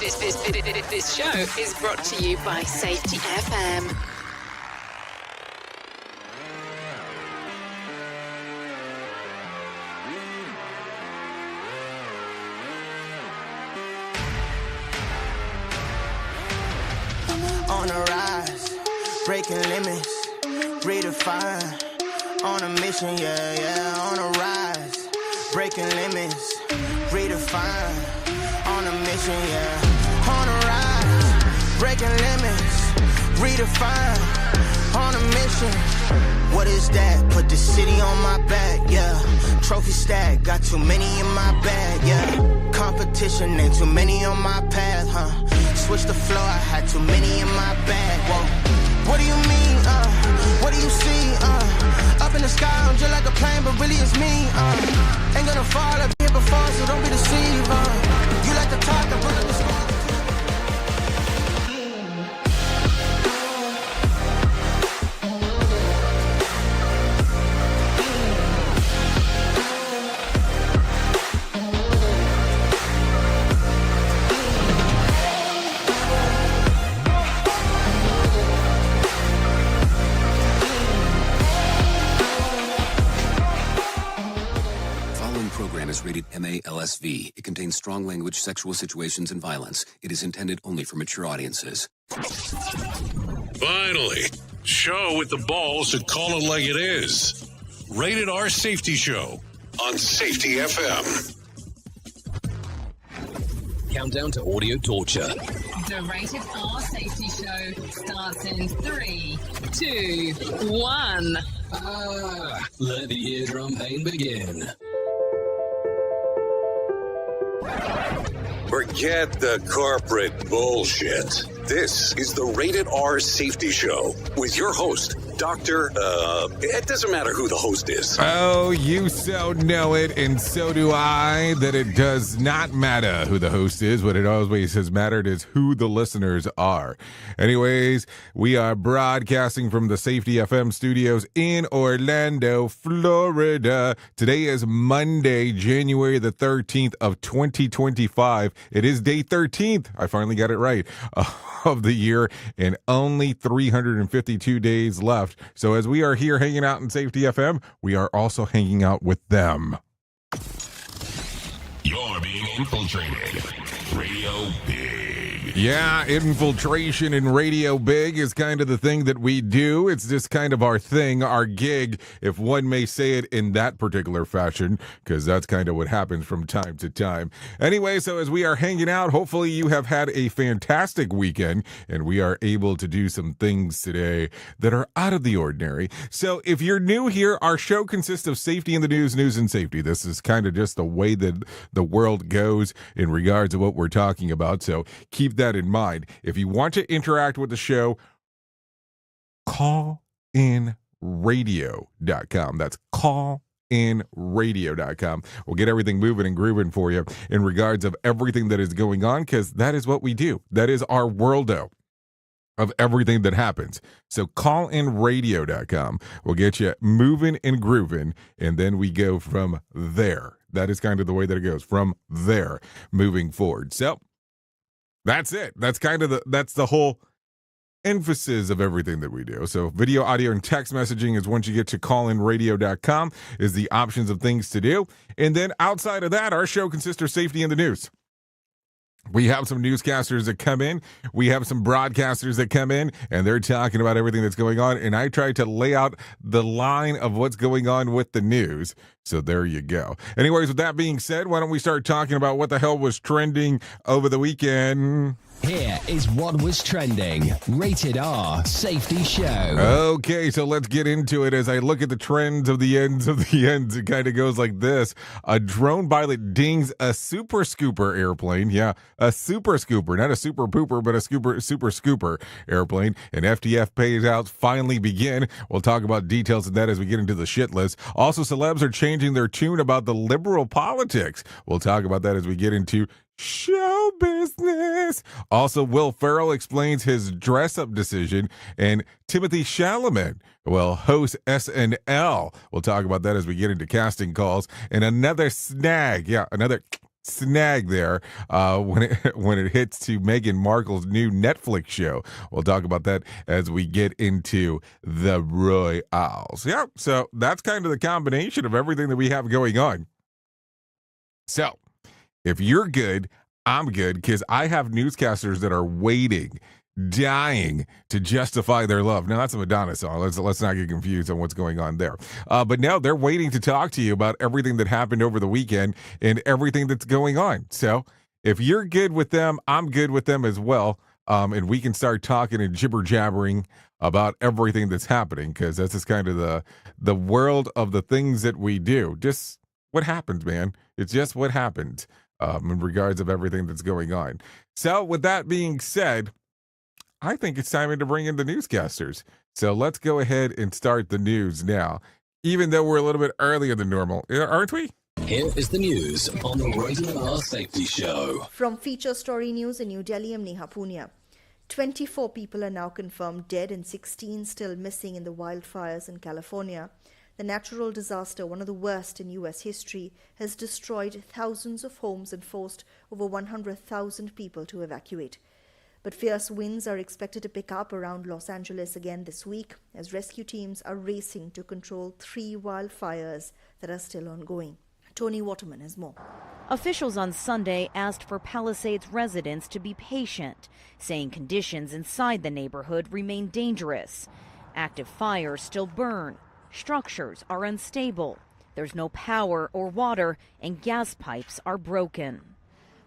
This show is brought to you by Safety FM. On a rise, breaking limits, redefine. On a mission, yeah, on a rise, breaking limits, redefine. On a mission, yeah, on a rise, breaking limits, redefine. On a mission, what is that? Put the city on my back, yeah. Trophy stack, got too many in my bag, yeah. Competition, ain't too many on my path, huh? Switch the flow, I had too many in my bag, whoa. What do you mean, what do you see, Up in the sky, I'm just like a plane, but really it's me, Ain't gonna fall, I've been here before, so don't be deceived, You like to talk, I put up the score. Is rated MA-LSV. It contains strong language, sexual situations, and violence. It is intended only for mature audiences. Finally, show with the balls to call it like it is. Rated R Safety Show on Safety FM. Countdown to audio torture. The Rated R Safety Show starts in 3, 2, 1. Let the eardrum pain begin. Forget the corporate bullshit. This is the Rated R Safety Show with your host, Dr. It doesn't matter who the host is. Oh, you so know it, and so do I, that it does not matter who the host is. What it always has mattered is who the listeners are. Anyways, we are broadcasting from the Safety FM studios in Orlando, Florida. Today is Monday, January the 13th of 2025. It is day 13th. I finally got it right. Of the year, and only 352 days left. So as we are here hanging out in Safety FM, we are also hanging out with them. You're being infiltrated. Radio Big. Yeah, infiltration in Radio Big is kind of the thing that we do. It's just kind of our thing, our gig, if one may say it in that particular fashion, because that's kind of what happens from time to time. Anyway, so as we are hanging out, hopefully you have had a fantastic weekend, and we are able to do some things today that are out of the ordinary. So if you're new here, our show consists of safety in the news, news and safety. This is kind of just the way that the world goes in regards to what we're talking about. So keep that in mind. If you want to interact with the show, callinradio.com. That's callinradio.com. We'll get everything moving and grooving for you in regards of everything that is going on, because that is what we do. That is our worldo of everything that happens. So callinradio.com will get you moving and grooving, and then we go from there. That is kind of the way that it goes, from there moving forward. So that's it. That's kind of that's the whole emphasis of everything that we do. So video, audio, and text messaging is once you get to callinradio.com is the options of things to do. And then outside of that, our show consists of safety in the news. We have some newscasters that come in. We have some broadcasters that come in, and they're talking about everything that's going on. And I try to lay out the line of what's going on with the news. So there you go. Anyways, with that being said, why don't we start talking about what the hell was trending over the weekend? Here is what was trending. Rated R Safety Show. Okay, so let's get into it. As I look at the trends of the ends of the ends, it kind of goes like this. A drone pilot dings a super scooper airplane. Yeah, a super scooper, not a super pooper, but a super scooper airplane. And FTF payouts finally begin. We'll talk about details of that as we get into the shit list. Also, celebs are changing their tune about the liberal politics. We'll talk about that as we get into show business. Also, Will Ferrell explains his dress-up decision, and Timothy Chalamet will host SNL. We'll talk about that as we get into casting calls. And another snag, another snag there when it hits to Meghan Markle's new Netflix show. We'll talk about that as we get into the Royals. Yeah, so that's kind of the combination of everything that we have going on. So if you're good, I'm good, because I have newscasters that are waiting, dying to justify their love. Now, that's a Madonna song. Let's not get confused on what's going on there. But no, they're waiting to talk to you about everything that happened over the weekend and everything that's going on. So if you're good with them, I'm good with them as well. And we can start talking and jibber-jabbering about everything that's happening, because this is kind of the world of the things that we do. Just what happens, man. It's just what happens. In regards of everything that's going on. So with that being said, I think it's time to bring in the newscasters. So let's go ahead and start the news now, even though we're a little bit earlier than normal, aren't we? Here is the news on the Radio R Safety Show. From Feature Story News in New Delhi, I'm Neha Punia. 24 people are now confirmed dead and 16 still missing in the wildfires in California. The natural disaster, one of the worst in U.S. history, has destroyed thousands of homes and forced over 100,000 people to evacuate. But fierce winds are expected to pick up around Los Angeles again this week as rescue teams are racing to control 3 wildfires that are still ongoing. Tony Waterman has more. Officials on Sunday asked for Palisades residents to be patient, saying conditions inside the neighborhood remain dangerous. Active fires still burn. Structures are unstable. There's no power or water, and gas pipes are broken.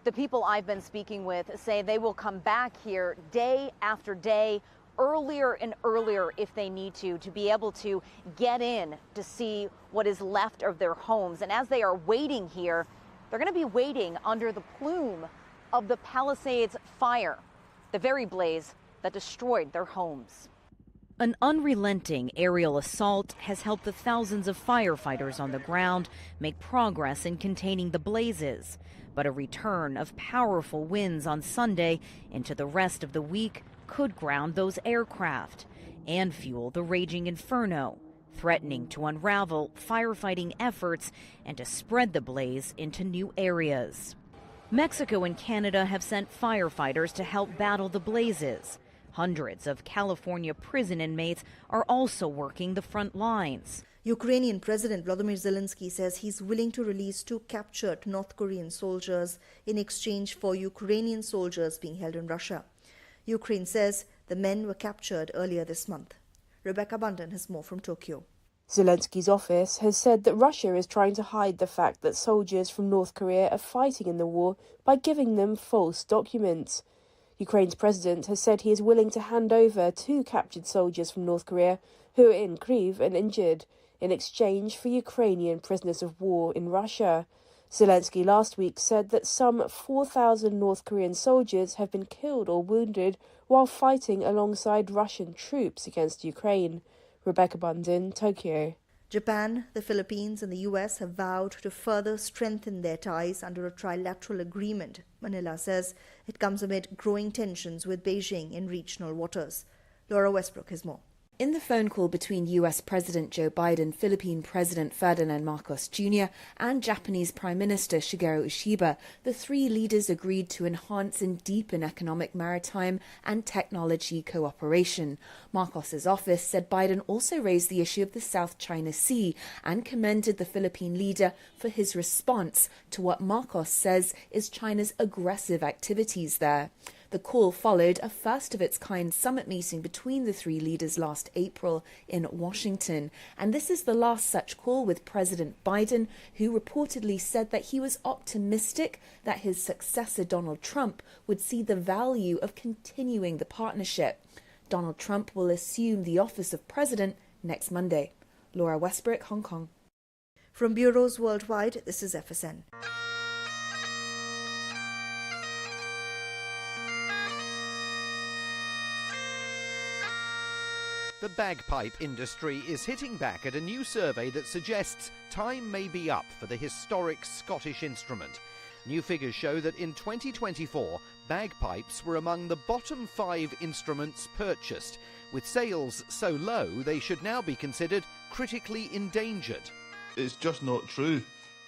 The people I've been speaking with say they will come back here day after day, earlier and earlier if they need to be able to get in to see what is left of their homes. And as they are waiting here, they're going to be waiting under the plume of the Palisades fire, the very blaze that destroyed their homes. An unrelenting aerial assault has helped the thousands of firefighters on the ground make progress in containing the blazes. But a return of powerful winds on Sunday into the rest of the week could ground those aircraft and fuel the raging inferno, threatening to unravel firefighting efforts and to spread the blaze into new areas. Mexico and Canada have sent firefighters to help battle the blazes. Hundreds of California prison inmates are also working the front lines. Ukrainian President Volodymyr Zelensky says he's willing to release 2 captured North Korean soldiers in exchange for Ukrainian soldiers being held in Russia. Ukraine says the men were captured earlier this month. Rebecca Bunton has more from Tokyo. Zelensky's office has said that Russia is trying to hide the fact that soldiers from North Korea are fighting in the war by giving them false documents. Ukraine's president has said he is willing to hand over 2 captured soldiers from North Korea who are in Kyiv and injured in exchange for Ukrainian prisoners of war in Russia. Zelensky last week said that some 4,000 North Korean soldiers have been killed or wounded while fighting alongside Russian troops against Ukraine. Rebecca Bunton, Tokyo. Japan, the Philippines and the US have vowed to further strengthen their ties under a trilateral agreement. Manila says it comes amid growing tensions with Beijing in regional waters. Laura Westbrook has more. In the phone call between US President Joe Biden, Philippine President Ferdinand Marcos Jr. and Japanese Prime Minister Shigeru Ishiba, the 3 leaders agreed to enhance and deepen economic, maritime and technology cooperation. Marcos's office said Biden also raised the issue of the South China Sea and commended the Philippine leader for his response to what Marcos says is China's aggressive activities there. The call followed a first-of-its-kind summit meeting between the 3 leaders last April in Washington. And this is the last such call with President Biden, who reportedly said that he was optimistic that his successor Donald Trump would see the value of continuing the partnership. Donald Trump will assume the office of president next Monday. Laura Westbrook, Hong Kong. From bureaus worldwide, this is FSN. The bagpipe industry is hitting back at a new survey that suggests time may be up for the historic Scottish instrument. New figures show that in 2024, bagpipes were among the bottom 5 instruments purchased, with sales so low they should now be considered critically endangered. It's just not true.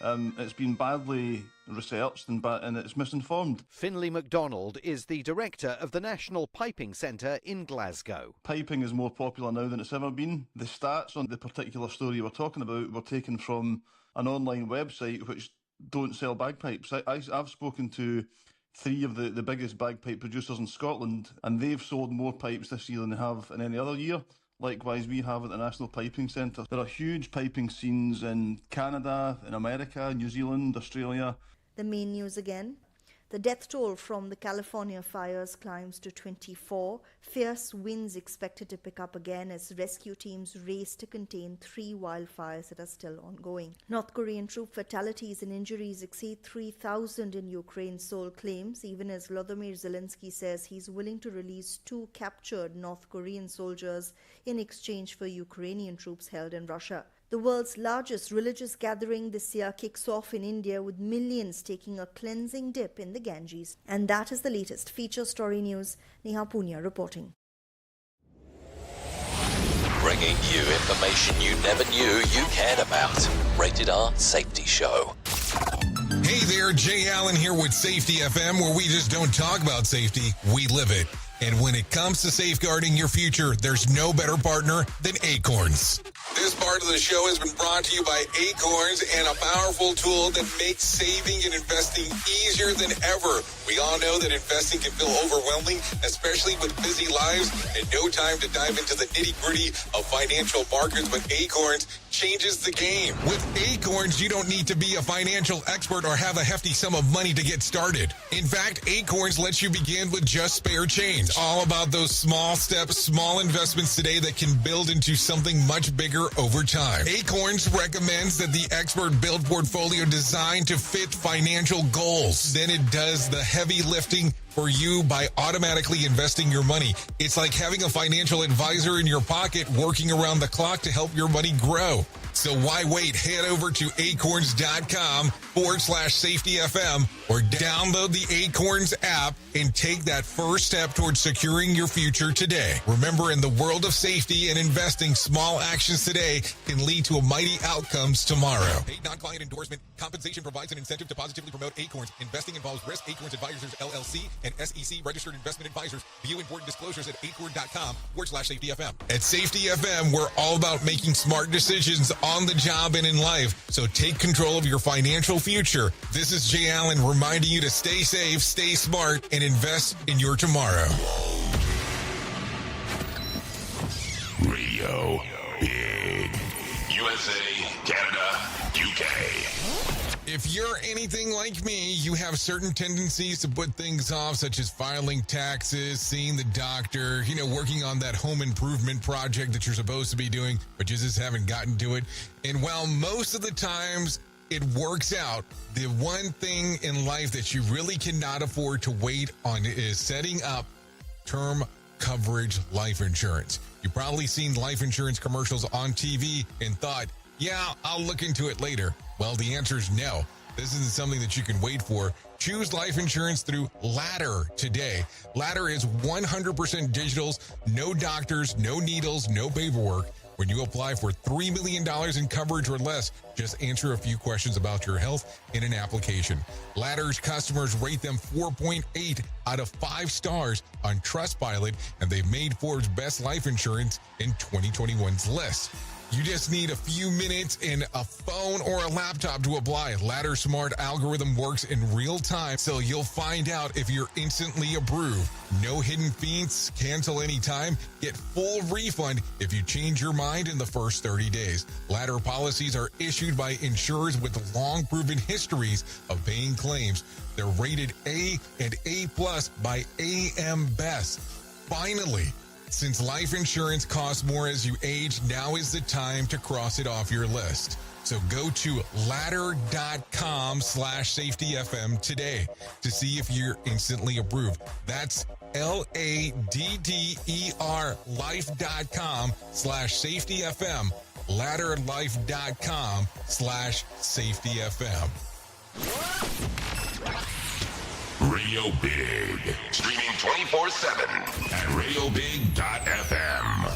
It's been badly researched and it's misinformed. Finlay MacDonald is the director of the National Piping Centre in Glasgow. Piping is more popular now than it's ever been. The stats on the particular story we're talking about were taken from an online website which don't sell bagpipes. I've spoken to 3 of the biggest bagpipe producers in Scotland, and they've sold more pipes this year than they have in any other year. Likewise, we have at the National Piping Centre. There are huge piping scenes in Canada, in America, New Zealand, Australia. The main news again. The death toll from the California fires climbs to 24. Fierce winds expected to pick up again as rescue teams race to contain 3 wildfires that are still ongoing. North Korean troop fatalities and injuries exceed 3,000 in Ukraine, Seoul claims, even as Volodymyr Zelensky says he's willing to release 2 captured North Korean soldiers in exchange for Ukrainian troops held in Russia. The world's largest religious gathering this year kicks off in India with millions taking a cleansing dip in the Ganges. And that is the latest feature story news. Neha Punya reporting. Bringing you information you never knew you cared about. Rated R Safety Show. Hey there, Jay Allen here with Safety FM, where we just don't talk about safety, we live it. And when it comes to safeguarding your future, there's no better partner than Acorns. This part of the show has been brought to you by Acorns and a powerful tool that makes saving and investing easier than ever. We all know that investing can feel overwhelming, especially with busy lives and no time to dive into the nitty-gritty of financial markets, but Acorns changes the game. With Acorns, you don't need to be a financial expert or have a hefty sum of money to get started. In fact, Acorns lets you begin with just spare change. All about those small steps, small investments today that can build into something much bigger over time. Acorns recommends that the expert build portfolio designed to fit financial goals. Then it does the heavy lifting for you by automatically investing your money. It's like having a financial advisor in your pocket working around the clock to help your money grow. So why wait? Head over to acorns.com/safetyfm or download the Acorns app and take that first step towards securing your future today. Remember, in the world of safety and investing, small actions today can lead to mighty outcomes tomorrow. Paid non-client endorsement. Compensation provides an incentive to positively promote Acorns. Investing involves risk. Acorns Advisors, LLC, and SEC registered investment advisors. View important disclosures at acorn.com/safetyfm. At Safety FM, we're all about making smart decisions on the job and in life. So take control of your financial future. This is Jay Allen reminding you to stay safe, stay smart, and invest in your tomorrow. Radio Big. USA, Canada, UK. If you're anything like me, you have certain tendencies to put things off, such as filing taxes, seeing the doctor, working on that home improvement project that you're supposed to be doing, but you just haven't gotten to it. And while most of the times it works out, the one thing in life that you really cannot afford to wait on is setting up term coverage life insurance. You've probably seen life insurance commercials on TV and thought, yeah, I'll look into it later. Well, the answer is no. This isn't something that you can wait for. Choose life insurance through Ladder today. Ladder is 100% digitals, no doctors, no needles, no paperwork. When you apply for $3 million in coverage or less, just answer a few questions about your health in an application. Ladder's customers rate them 4.8 out of 5 stars on Trustpilot, and they've made Forbes' Best Life Insurance in 2021's list. You just need a few minutes and a phone or a laptop to apply. Ladder's smart algorithm works in real time, so you'll find out if you're instantly approved. No hidden fees, cancel anytime, get full refund if you change your mind in the first 30 days. Ladder policies are issued by insurers with long proven histories of paying claims. They're rated A and A+ by AM Best. Finally, since life insurance costs more as you age, now is the time to cross it off your list. So go to ladder.com/safetyfm today to see if you're instantly approved. That's LADDER life.com/safetyfm. Ladderlife.com/safetyfm. Radio Big. Streaming 24/7 at radiobig.fm.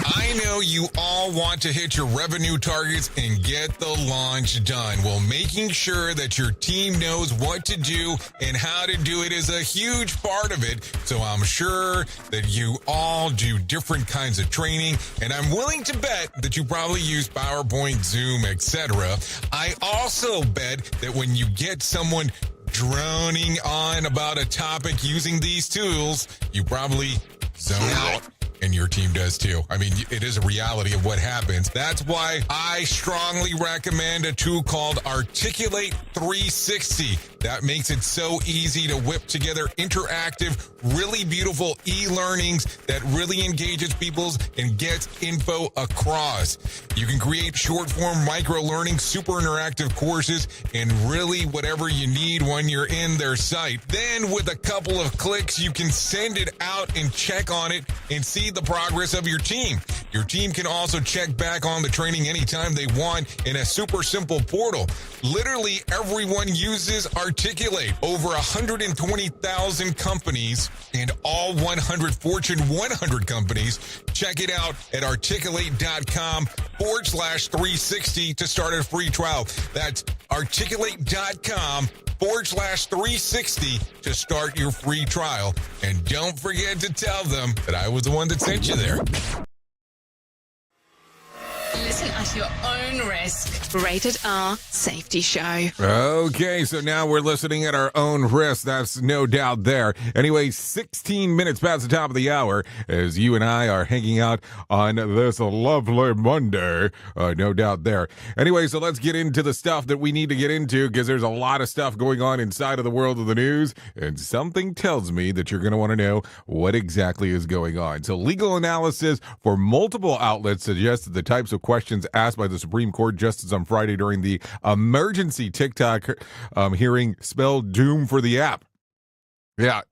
I know you all want to hit your revenue targets and get the launch done. Well, making sure that your team knows what to do and how to do it is a huge part of it. So I'm sure that you all do different kinds of training, and I'm willing to bet that you probably use PowerPoint, Zoom, etc. I also bet that when you get someone droning on about a topic using these tools, you probably zone out. And your team does too. I mean, it is a reality of what happens. That's why I strongly recommend a tool called Articulate 360. That makes it so easy to whip together interactive, really beautiful e-learnings that really engages people and gets info across. You can create short-form micro-learning, super interactive courses, and really whatever you need when you're in their site. Then with a couple of clicks, you can send it out and check on it and see the progress of your team. Your team can also check back on the training anytime they want in a super simple portal. Literally everyone uses Articulate. Over 120,000 companies and all 100 Fortune 100 companies. Check it out at articulate.com/360 to start a free trial. That's articulate.com/360 to start your free trial. And don't forget to tell them that I was the one that sent you there. Listen at your own risk. Rated R Safety Show. Okay, so now we're listening at our own risk. That's no doubt there. Anyway, 16 minutes past the top of the hour as you and I are hanging out on this lovely Monday. No doubt there. Anyway, so let's get into the stuff that we need to get into because there's a lot of stuff going on inside of the world of the news, and something tells me that you're going to want to know what exactly is going on. So legal analysis for multiple outlets suggests that the types of questions asked by the Supreme Court justice on Friday during the emergency TikTok hearing spelled doom for the app. Yeah,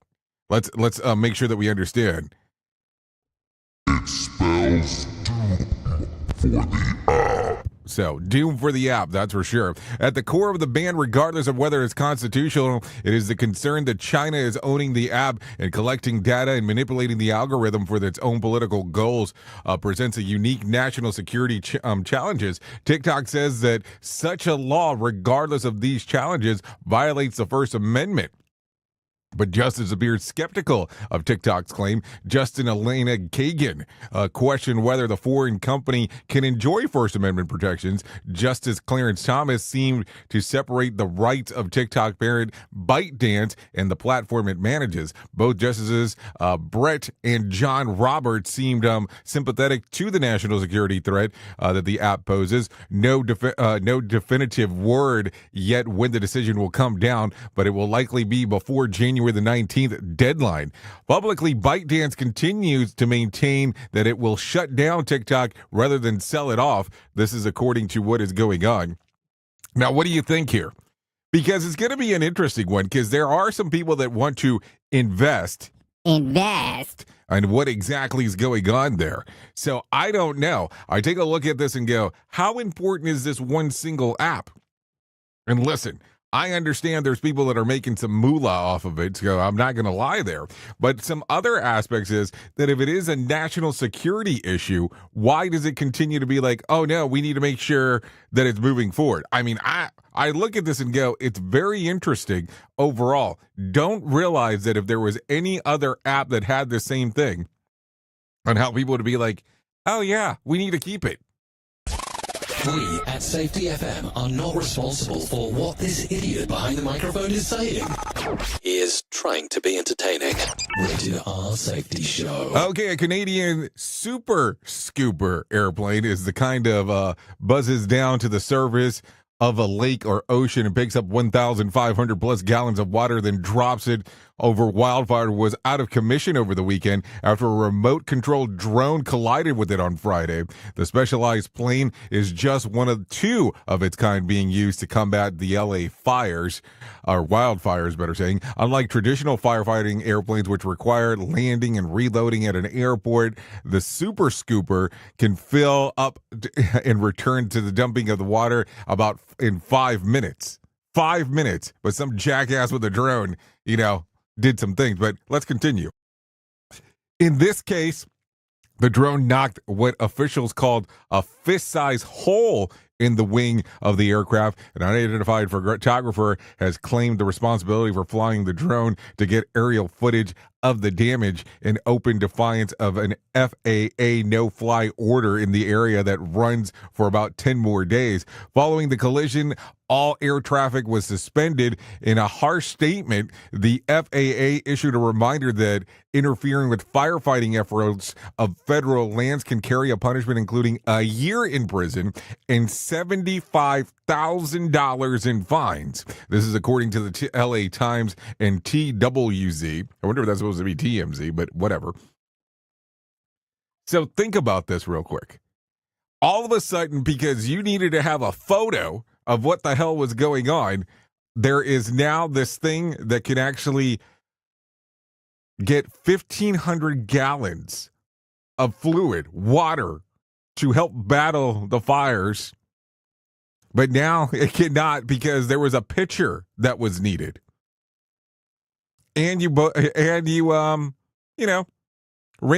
let's make sure that we understand. It spells doom for the app. So, doom for the app, that's for sure. At the core of the ban, regardless of whether it's constitutional, it is the concern that China is owning the app and collecting data and manipulating the algorithm for its own political goals presents a unique national security challenges. TikTok says that such a law, regardless of these challenges, violates the First Amendment. But justice appears skeptical of TikTok's claim. Justin Elena Kagan questioned whether the foreign company can enjoy First Amendment protections. Justice Clarence Thomas seemed to separate the rights of TikTok parent ByteDance and the platform it manages. Both Justices Brett and John Roberts seemed sympathetic to the national security threat that the app poses. No definitive word yet when the decision will come down, but it will likely be before January the 19th deadline. Publicly, ByteDance continues to maintain that it will shut down TikTok rather than sell it off. This is according to what is going on. Now, what do you think here? Because it's going to be an interesting one because there are some people that want to invest and what exactly is going on there. So I don't know. I take a look at this and go, how important is this one single app? And listen, I understand there's people that are making some moolah off of it, so I'm not going to lie there. But some other aspects is that if it is a national security issue, why does it continue to be like, oh no, we need to make sure that it's moving forward? I mean, I look at this and go, it's very interesting overall. Don't realize that if there was any other app that had the same thing, on how people would be like, oh yeah, we need to keep it. We at Safety FM are not responsible for what this idiot behind the microphone is saying. He is trying to be entertaining. Rated R Safety Show. Okay, a Canadian super scooper airplane is the kind of buzzes down to the surface of a lake or ocean and picks up 1,500 plus gallons of water, then drops it over wildfire, was out of commission over the weekend after a remote-controlled drone collided with it on Friday. The specialized plane is just one of two of its kind being used to combat the LA fires, or wildfires, better saying. Unlike traditional firefighting airplanes, which require landing and reloading at an airport, the Super Scooper can fill up and return to the dumping of the water about in 5 minutes. 5 minutes. But some jackass with a drone, did some things. But let's continue. In this case, The drone knocked what officials called a fist-sized hole in the wing of the aircraft. An unidentified photographer has claimed the responsibility for flying the drone to get aerial footage of the damage in open defiance of an FAA no-fly order in the area that runs for about 10 more days. Following the collision, all air traffic was suspended. In a harsh statement, the FAA issued a reminder that interfering with firefighting efforts of federal lands can carry a punishment including a year in prison and $75,000 in fines. This is according to the LA Times and TWZ. I wonder if that's supposed to be TMZ, but whatever. So think about this real quick. All of a sudden, because you needed to have a photo of what the hell was going on, there is now this thing that can actually get 1,500 gallons of fluid, water, to help battle the fires. But now it cannot because there was a pitcher that was needed. And you ran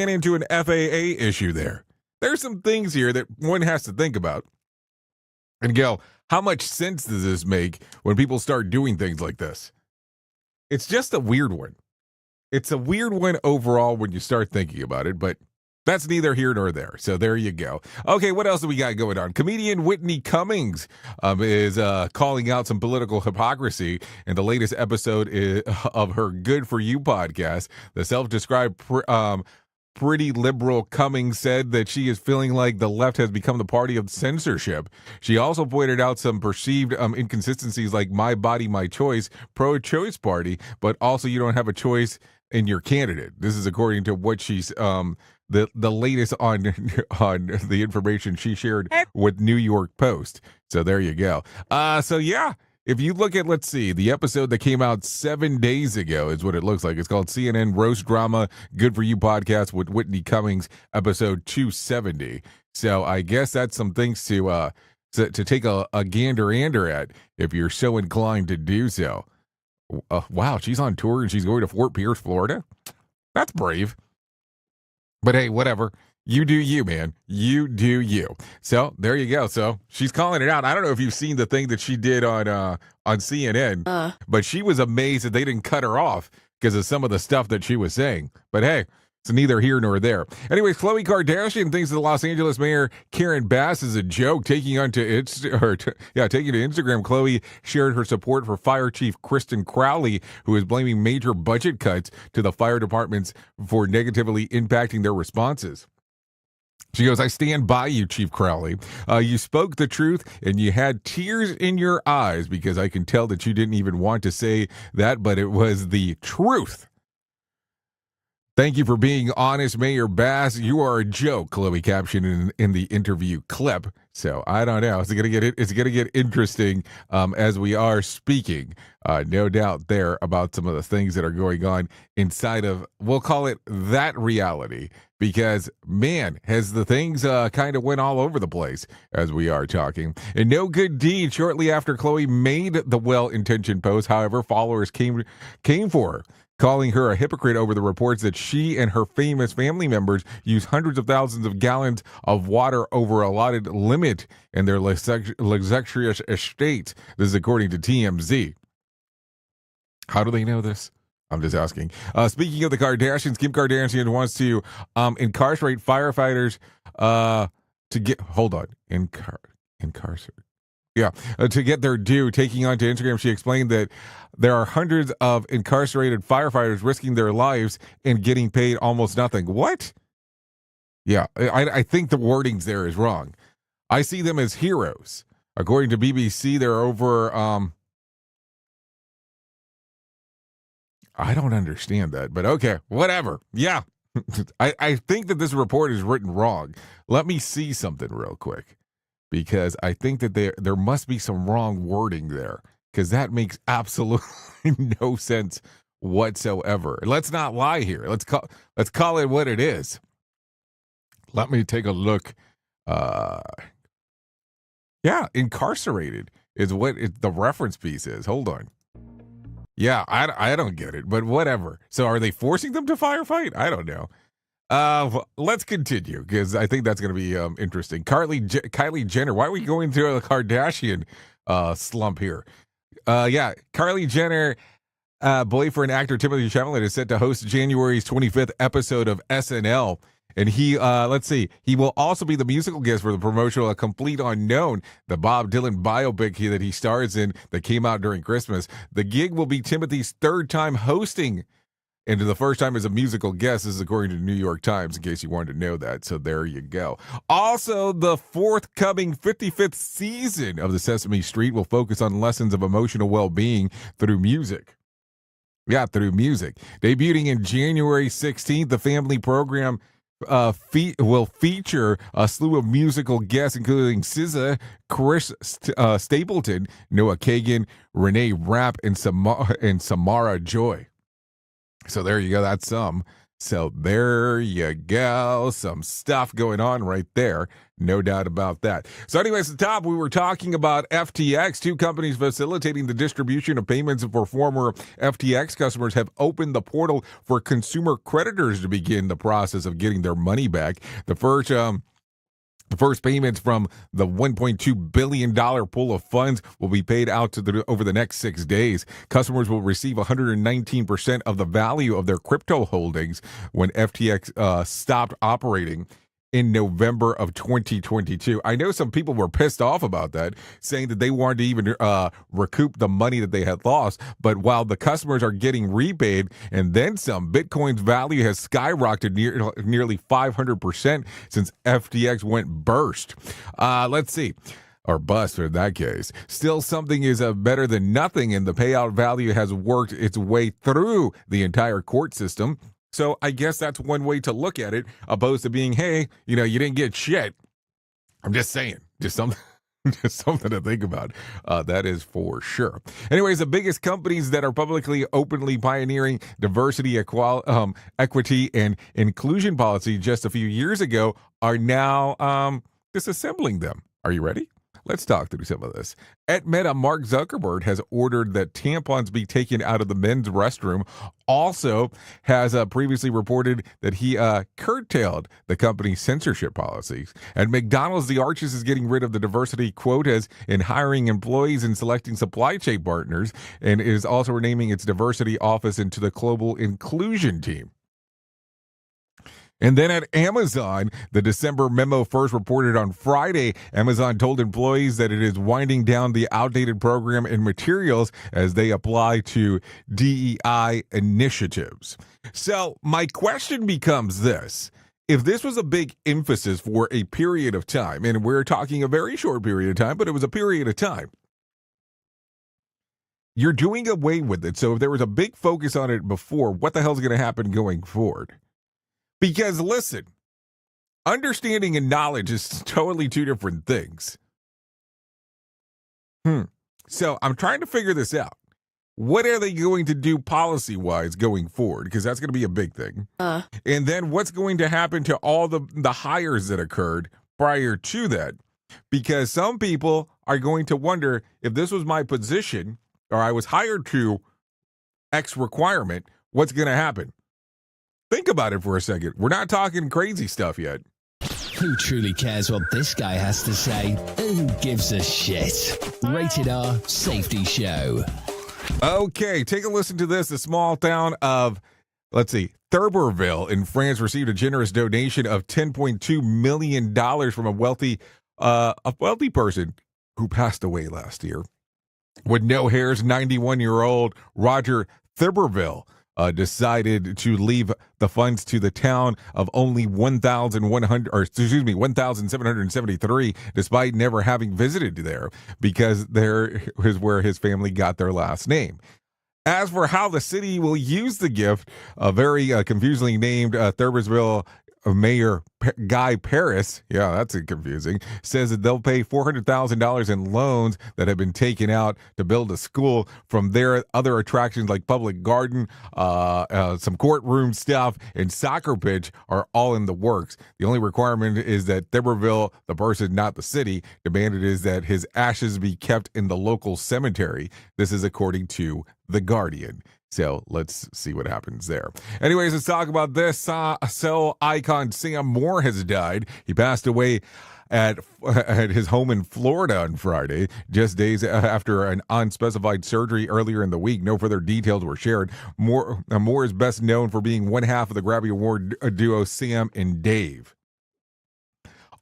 into an FAA issue there. There's some things here that one has to think about and go, how much sense does this make when people start doing things like this? It's just a weird one. It's a weird one overall when you start thinking about it, but that's neither here nor there. So there you go. Okay, what else do we got going on? Comedian Whitney Cummings is calling out some political hypocrisy in the latest episode of her Good For You podcast. The self-described pretty liberal Cummings said that she is feeling like the left has become the party of censorship. She also pointed out some perceived inconsistencies like my body, my choice, pro-choice party, but also you don't have a choice in your candidate. This is according to what she's the latest on the information she shared with New York Post. So there you go. So yeah, if you look at, let's see, the episode that came out 7 days ago is what it looks like. It's called CNN Roast Drama Good For You Podcast with Whitney Cummings, episode 270. So I guess that's some things to take a gander at if you're so inclined to do so. Wow, she's on tour and she's going to Fort Pierce, Florida. That's brave. But hey, whatever. You do you, man. You do you. So there you go. So she's calling it out. I don't know if you've seen the thing that she did on CNN, but she was amazed that they didn't cut her off because of some of the stuff that she was saying. But hey, it's neither here nor there. Anyways, Khloe Kardashian thinks the Los Angeles mayor Karen Bass is a joke. Taking to Instagram, Khloe shared her support for Fire Chief Kristen Crowley, who is blaming major budget cuts to the fire departments for negatively impacting their responses. She goes, I stand by you, Chief Crowley. You spoke the truth and you had tears in your eyes because I can tell that you didn't even want to say that, but it was the truth. Thank you for being honest, Mayor Bass. You are a joke, Khloe captioned in the interview clip. So I don't know. It's gonna get interesting as we are speaking. No doubt there about some of the things that are going on inside of, we'll call it that reality. Because, man, has the things kind of went all over the place as we are talking. And no good deed. Shortly after Khloe made the well-intentioned post, however, followers came for her, calling her a hypocrite over the reports that she and her famous family members use hundreds of thousands of gallons of water over allotted limit in their luxurious estates. This is according to TMZ. How do they know this? I'm just asking. Speaking of the Kardashians, Kim Kardashian wants to incarcerate firefighters to get, hold on, incarcerate. Yeah, to get their due. Taking on to Instagram, she explained that there are hundreds of incarcerated firefighters risking their lives and getting paid almost nothing. What? Yeah, I think the wordings there is wrong. I see them as heroes. According to BBC, there are over, I don't understand that, but okay, whatever. Yeah, I think that this report is written wrong. Let me see something real quick. Because I think that there must be some wrong wording there, because that makes absolutely no sense whatsoever. Let's not lie here. Let's call it what it is. Let me take a look. Yeah, incarcerated is what the reference piece is. Hold on. Yeah, I don't get it, but whatever. So are they forcing them to firefight? I don't know. Let's continue because I think that's going to be interesting. Kylie Jenner. Why are we going through a Kardashian slump here? Yeah, Kylie Jenner. Boyfriend actor Timothy Chalamet is set to host January's 25th episode of SNL. And he, let's see, he will also be the musical guest for the promotional A Complete Unknown, the Bob Dylan biopic that he stars in that came out during Christmas. The gig will be Timothy's third time hosting, and the first time as a musical guest. This is according to the New York Times, in case you wanted to know that. So there you go. Also, the forthcoming 55th season of the Sesame Street will focus on lessons of emotional well-being through music. Yeah, through music. Debuting in January 16th, the family program will feature a slew of musical guests, including SZA, Chris Stapleton, Noah Kagan, Renee Rapp, and Samara Joy. So there you go. That's some. So there you go. Some stuff going on right there. No doubt about that. So anyways, at the top, we were talking about FTX. Two companies facilitating the distribution of payments for former FTX customers have opened the portal for consumer creditors to begin the process of getting their money back. The first payments from the $1.2 billion pool of funds will be paid out over the next 6 days. Customers will receive 119% of the value of their crypto holdings when FTX stopped operating in November of 2022. I know some people were pissed off about that, saying that they wanted to even recoup the money that they had lost. But while the customers are getting repaid and then some, Bitcoin's value has skyrocketed nearly 500% since FTX went burst. Let's see. Or bust in that case. Still, something is better than nothing, and the payout value has worked its way through the entire court system. So I guess that's one way to look at it, opposed to being, hey, you didn't get shit. I'm just saying, just something to think about. That is for sure. Anyways, the biggest companies that are publicly, openly pioneering diversity, equity, and inclusion policy just a few years ago are now disassembling them. Are you ready? Let's talk through some of this. At Meta, Mark Zuckerberg has ordered that tampons be taken out of the men's restroom. Also has previously reported that he curtailed the company's censorship policies. At McDonald's, the Arches is getting rid of the diversity quotas in hiring employees and selecting supply chain partners, and is also renaming its diversity office into the Global Inclusion Team. And then at Amazon, the December memo first reported on Friday. Amazon told employees that it is winding down the outdated program and materials as they apply to DEI initiatives. So my question becomes this. If this was a big emphasis for a period of time, and we're talking a very short period of time, but it was a period of time, you're doing away with it. So if there was a big focus on it before, what the hell is going to happen going forward? Because listen, understanding and knowledge is totally two different things. So I'm trying to figure this out. What are they going to do policy-wise going forward? Because that's going to be a big thing. And then what's going to happen to all the hires that occurred prior to that? Because some people are going to wonder, if this was my position or I was hired to X requirement, what's going to happen? Think about it for a second. We're not talking crazy stuff yet. Who truly cares what this guy has to say? Who gives a shit? Rated R Safety Show. Okay, take a listen to this. The small town of, Thurberville in France received a generous donation of $10.2 million from a wealthy person who passed away last year. With no hairs, 91-year-old Roger Thurberville decided to leave the funds to the town of only 1,773, despite never having visited there, because there is where his family got their last name. As for how the city will use the gift, a very confusingly named Thurberville Mayor Guy Paris, that's confusing, says that they'll pay $400,000 in loans that have been taken out to build a school. From there, other attractions like public garden, some courtroom stuff, and soccer pitch are all in the works. The only requirement is that Thurberville, the person, not the city, demanded is that his ashes be kept in the local cemetery. This is according to The Guardian. So let's see what happens there. Anyways, let's talk about this. Cell icon Sam Moore has died. He passed away at his home in Florida on Friday, just days after an unspecified surgery earlier in the week. No further details were shared. Moore is best known for being one half of the Grammy Award duo Sam and Dave.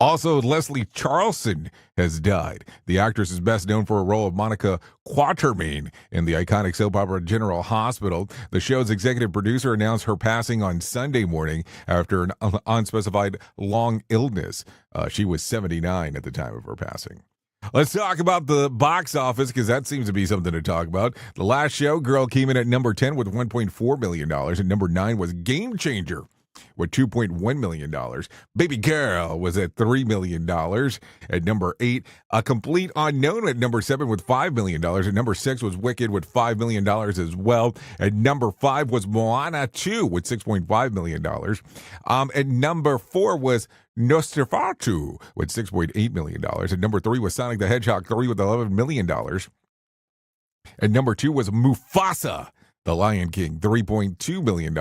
Also, Leslie Charlson has died. The actress is best known for a role of Monica Quatermain in the iconic soap opera General Hospital. The show's executive producer announced her passing on Sunday morning after an unspecified long illness. She was 79 at the time of her passing. Let's talk about the box office, because that seems to be something to talk about. The last show, Girl, came in at number 10 with $1.4 million, and number 9 was Game Changer with $2.1 million. Baby Girl was at $3 million. At number 8, A Complete Unknown at number 7 with $5 million. At number 6 was Wicked with $5 million as well. At number 5 was Moana 2 with $6.5 million. At number 4 was Nosferatu with $6.8 million. At number 3 was Sonic the Hedgehog 3 with $11 million. At number 2 was Mufasa, The Lion King, $3.2 million.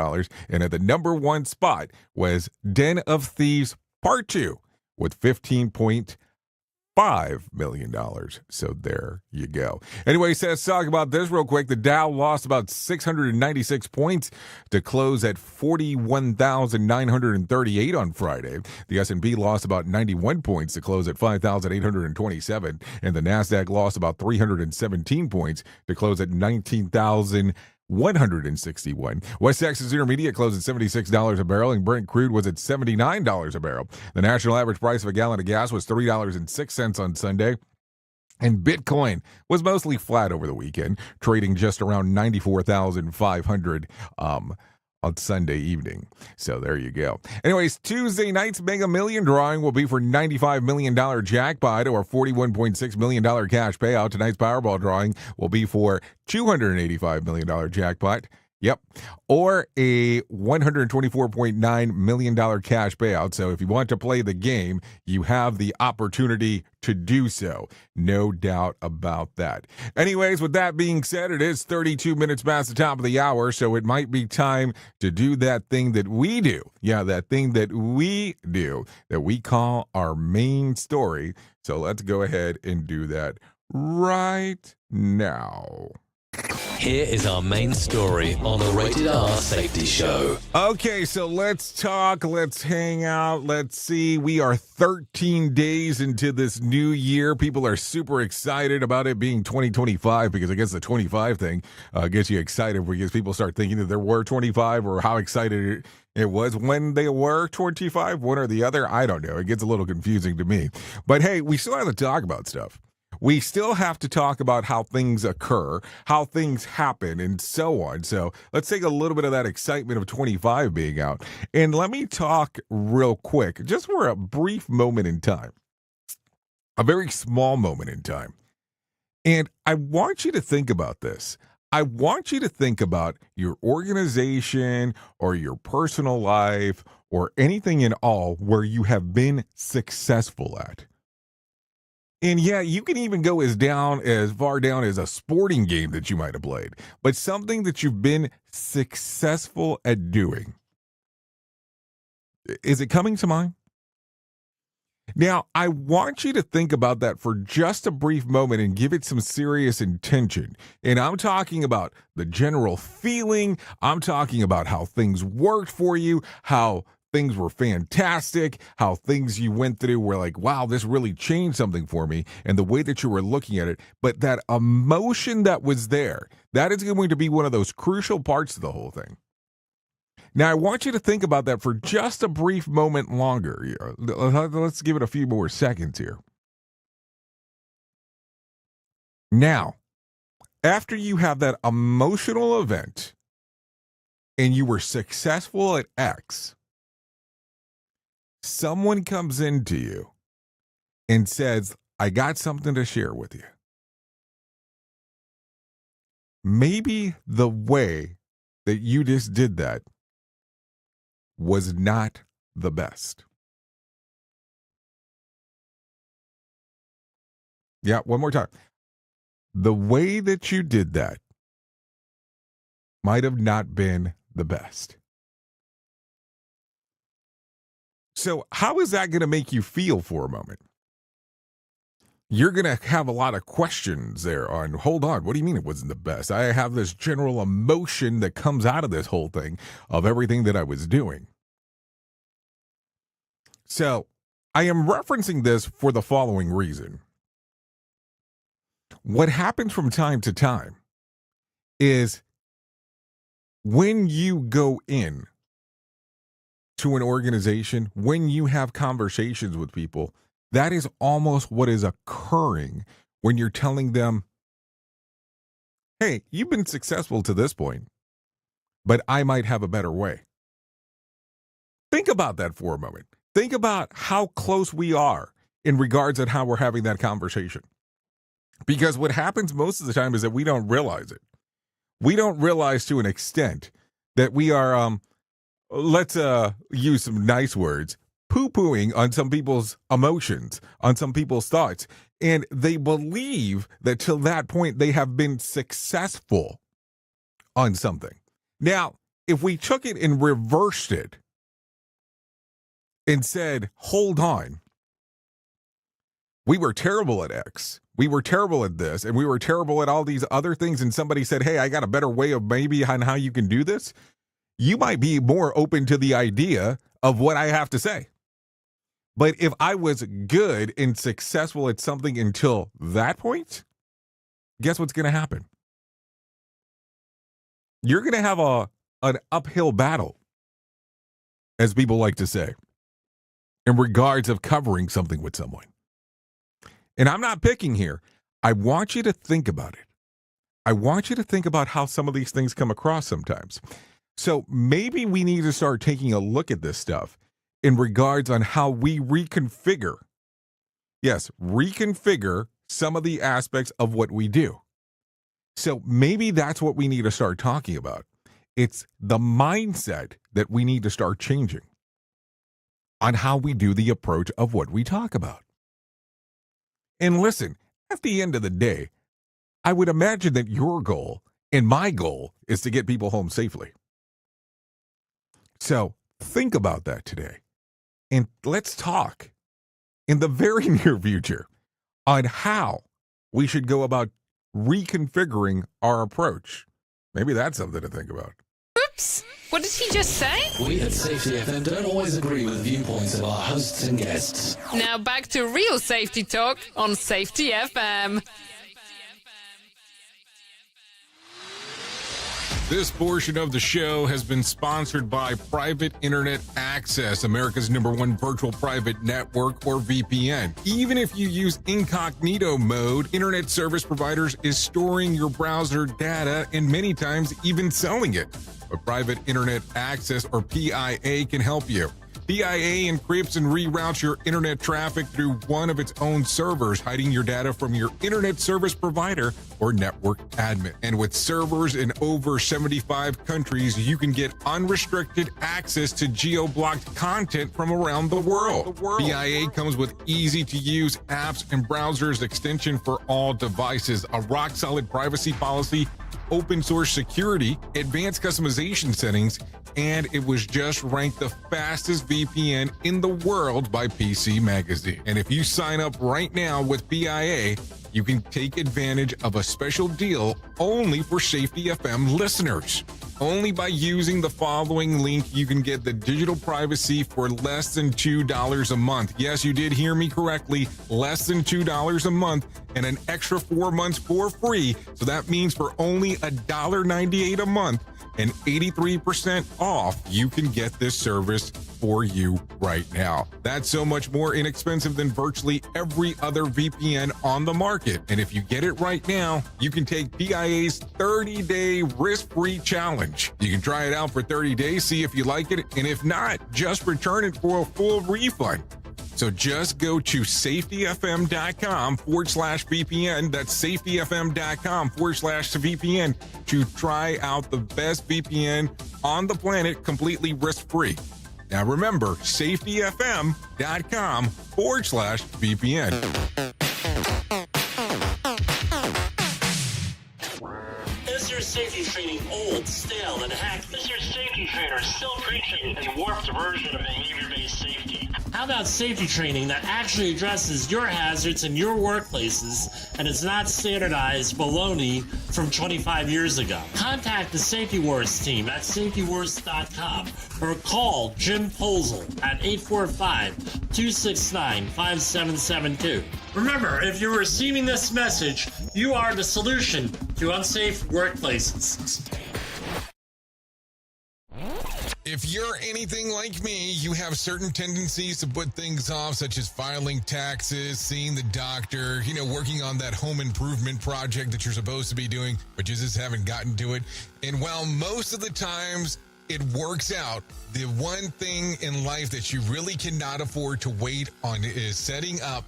And at the number 1 spot was Den of Thieves Part 2 with $15.5 million. So there you go. Anyway, let's talk about this real quick. The Dow lost about 696 points to close at 41,938 on Friday. The S&P lost about 91 points to close at 5,827. And the NASDAQ lost about 317 points to close at 19,161. West Texas Intermediate closed at $76 a barrel, and Brent crude was at $79 a barrel. The national average price of a gallon of gas was $3.06 on Sunday. And Bitcoin was mostly flat over the weekend, trading just around 94,500 on Sunday evening. So there you go. Anyways, Tuesday night's Mega Million drawing will be for $95 million jackpot or $41.6 million cash payout. Tonight's Powerball drawing will be for $285 million jackpot. Yep. Or a $124.9 million cash payout. So if you want to play the game, you have the opportunity to do so. No doubt about that. Anyways, with that being said, it is 32 minutes past the top of the hour, so it might be time to do that thing that we do. Yeah, that thing that we do, that we call our main story. So let's go ahead and do that right now. Here is our main story on the Rated R Safety Show. Okay, so let's talk, let's hang out, let's see. We are 13 days into this new year. People are super excited about it being 2025 because I guess the 25 thing gets you excited because people start thinking that there were 25 or how excited it was when they were 25, one or the other. I don't know. It gets a little confusing to me. But hey, we still have to talk about stuff. We still have to talk about how things occur, how things happen, and so on. So let's take a little bit of that excitement of 25 being out. And let me talk real quick, just for a brief moment in time, a very small moment in time. And I want you to think about this. I want you to think about your organization or your personal life or anything in all where you have been successful at. And yeah, you can even go as far down as a sporting game that you might have played, but something that you've been successful at doing. Is it coming to mind? Now, I want you to think about that for just a brief moment and give it some serious intention. And I'm talking about the general feeling. I'm talking about how things worked for you, how things were fantastic, how things you went through were like, wow, this really changed something for me, and the way that you were looking at it. But that emotion that was there, that is going to be one of those crucial parts of the whole thing. Now, I want you to think about that for just a brief moment longer. Let's give it a few more seconds here. Now, after you have that emotional event and you were successful at X, someone comes into you and says, I got something to share with you. Maybe the way that you just did that was not the best. Yeah, one more time. The way that you did that might have not been the best. So how is that going to make you feel for a moment? You're going to have a lot of questions there on, hold on, what do you mean it wasn't the best? I have this general emotion that comes out of this whole thing of everything that I was doing. So I am referencing this for the following reason. What happens from time to time is when you go in to an organization, when you have conversations with people, that is almost what is occurring when you're telling them, hey, you've been successful to this point, but I might have a better way. Think about that for a moment. Think about how close we are in regards to how we're having that conversation. Because what happens most of the time is that we don't realize it. We don't realize to an extent that we are, let's use some nice words, poo-pooing on some people's emotions, on some people's thoughts. And they believe that till that point they have been successful on something. Now, if we took it and reversed it and said, hold on, we were terrible at X, we were terrible at this, and we were terrible at all these other things, and somebody said, hey, I got a better way of maybe on how you can do this, you might be more open to the idea of what I have to say. But if I was good and successful at something until that point, guess what's going to happen? You're going to have an uphill battle, as people like to say, in regards of covering something with someone. And I'm not picking here. I want you to think about it. I want you to think about how some of these things come across sometimes. So maybe we need to start taking a look at this stuff in regards on how we reconfigure. Yes, reconfigure some of the aspects of what we do. So maybe that's what we need to start talking about. It's the mindset that we need to start changing on how we do the approach of what we talk about. And listen, at the end of the day, I would imagine that your goal and my goal is to get people home safely. So think about that today. And let's talk in the very near future on how we should go about reconfiguring our approach. Maybe that's something to think about. Oops! What did he just say? We at Safety FM don't always agree with the viewpoints of our hosts and guests. Now back to real safety talk on Safety FM. This portion of the show has been sponsored by Private Internet Access, America's #1 virtual private network, or VPN. Even if you use incognito mode, internet service providers is storing your browser data and many times even selling it. But Private Internet Access, or PIA, can help you. PIA encrypts and reroutes your internet traffic through one of its own servers, hiding your data from your internet service provider or network admin. And with servers in over 75 countries, you can get unrestricted access to geo-blocked content from around the world. PIA comes with easy-to-use apps and browsers extension for all devices, a rock-solid privacy policy, open source security, advanced customization settings, and it was just ranked the fastest VPN in the world by PC Magazine. And if you sign up right now with PIA, you can take advantage of a special deal only for Safety FM listeners. Only by using the following link, you can get the digital privacy for less than $2 a month. Yes, you did hear me correctly, less than $2 a month, and an extra 4 months for free. So that means for only $1.98 a month and 83% off, you can get this service for you right now. That's so much more inexpensive than virtually every other VPN on the market. And if you get it right now, you can take PIA's 30-day risk-free challenge. You can try it out for 30 days, see if you like it, and if not, just return it for a full refund. So just go to safetyfm.com/VPN. That's safetyfm.com/VPN to try out the best VPN on the planet completely risk-free. Now remember, safetyfm.com/VPN. Is your safety training old, stale, and hacked? Is your safety trainer still preaching a warped version of behavior-based safety? How about safety training that actually addresses your hazards in your workplaces and is not standardized baloney from 25 years ago? Contact the Safety Wars team at safetywars.com or call Jim Posel at 845-269-5772. Remember, if you're receiving this message, you are the solution to unsafe workplaces. If you're anything like me, you have certain tendencies to put things off, such as filing taxes, seeing the doctor, working on that home improvement project that you're supposed to be doing, but you just haven't gotten to it. And while most of the times it works out, the one thing in life that you really cannot afford to wait on is setting up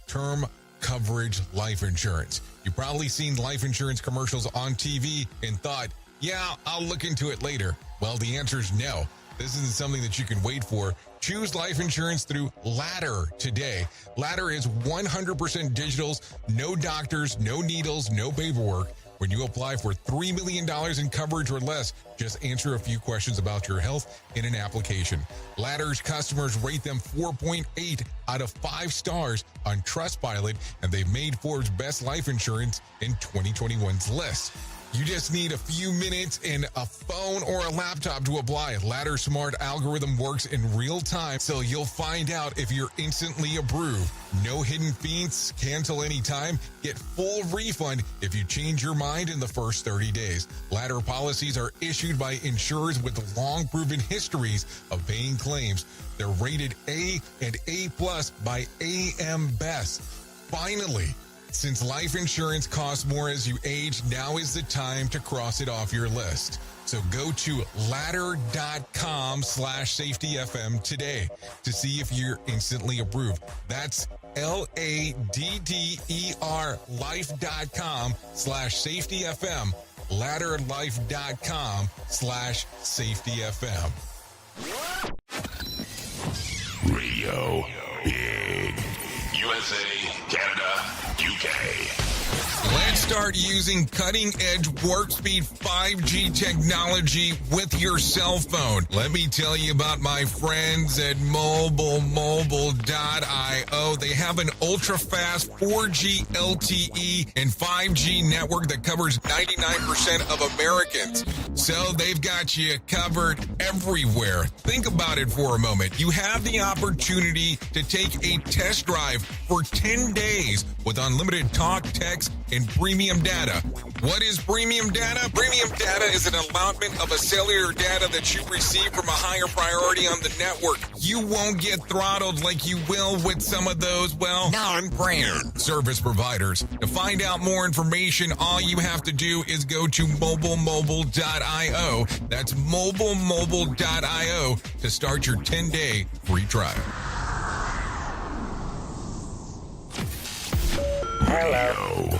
term coverage life insurance. You've probably seen life insurance commercials on TV and thought, yeah, I'll look into it later. Well, the answer is no. This isn't something that you can wait for. Choose life insurance through Ladder today. Ladder is 100% digitals, no doctors, no needles, no paperwork. When you apply for $3 million in coverage or less, just answer a few questions about your health in an application. Ladder's customers rate them 4.8 out of 5 stars on Trustpilot, and they've made Forbes' best life insurance in 2021's list. You just need a few minutes and a phone or a laptop to apply. Ladder's smart algorithm works in real time, so you'll find out if you're instantly approved. No hidden fees, cancel anytime, get full refund if you change your mind in the first 30 days. Ladder policies are issued by insurers with long proven histories of paying claims. They're rated A and A+ by AM Best. Finally, since life insurance costs more as you age, now is the time to cross it off your list. So go to ladder.com/safetyfm today to see if you're instantly approved. That's LADDER life.com/safetyfm. Ladderlife.com/safetyfm. Radio Big. USA, Canada, UK. Let's start using cutting-edge warp speed 5G technology with your cell phone. Let me tell you about my friends at mobilemobile.io. They have an ultra-fast 4G LTE and 5G network that covers 99% of Americans. So they've got you covered everywhere. Think about it for a moment. You have the opportunity to take a test drive for 10 days with unlimited talk, text, and premium data. What is premium data? Premium data is an allotment of a cellular data that you receive from a higher priority on the network. You won't get throttled like you will with some of those, non-brand service providers. To find out more information, all you have to do is go to mobilemobile.io. That's mobilemobile.io to start your 10-day free trial. Hello.